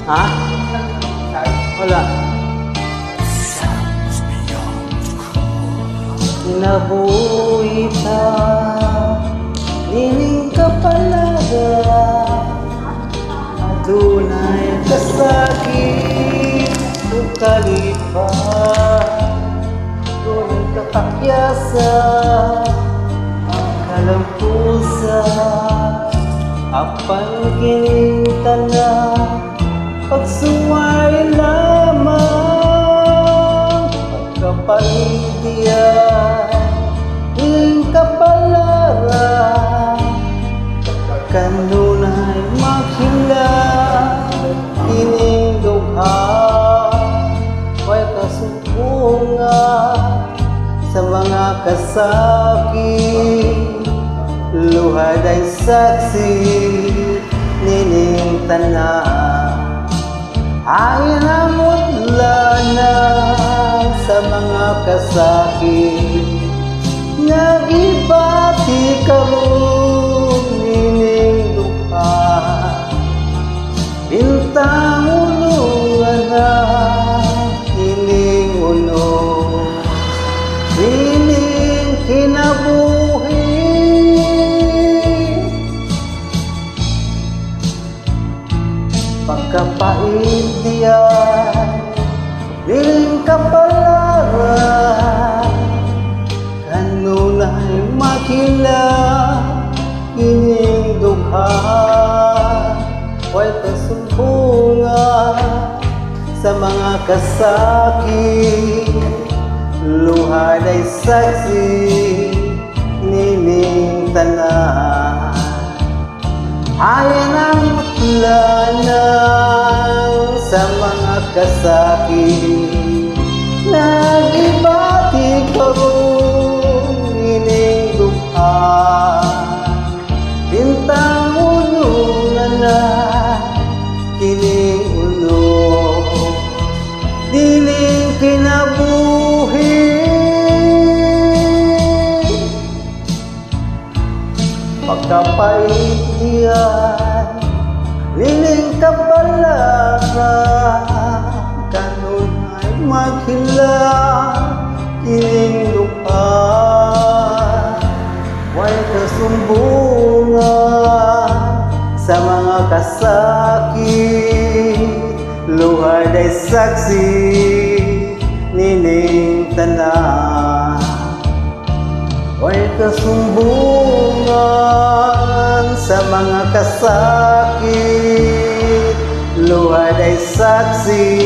Ha? Wala. Nabuhi ta, nining kapalaga, adunay kasakit, ukalipan, tunay kakakyasa, ang kalampusa, apan kining tanan, pagsuway lamang, pagkapalindiyan, iling kapalaran, kanunay makila, ining dugha, way kasupungan, sa mga kasakit, luhad ay saksi, nining tanan. Ay namutla na sa mga kasakit, nagibati karon nining duha. Bintang ulungan na ining uno, ining kinabuhi. Pagkapaindiyan, iling kapalaran, kanunay makila, ining dugha, way kasumbungan, sa mga kasakit, luhad ay saksi, nining tanan. Ayan ang mutlanan sa mga kasakit, nagibati karon ining dugha. Bintang ulungan na kining ulo, diling kinabuhi. Pagkapaitian, liling kapalaran, kanunay maghila, kining dugha, way kasumbungan, sa mga kasakit, luhad ay saksi, nining tanan. Way kasumbungan, sa mga kasakit, luhad ay saksi,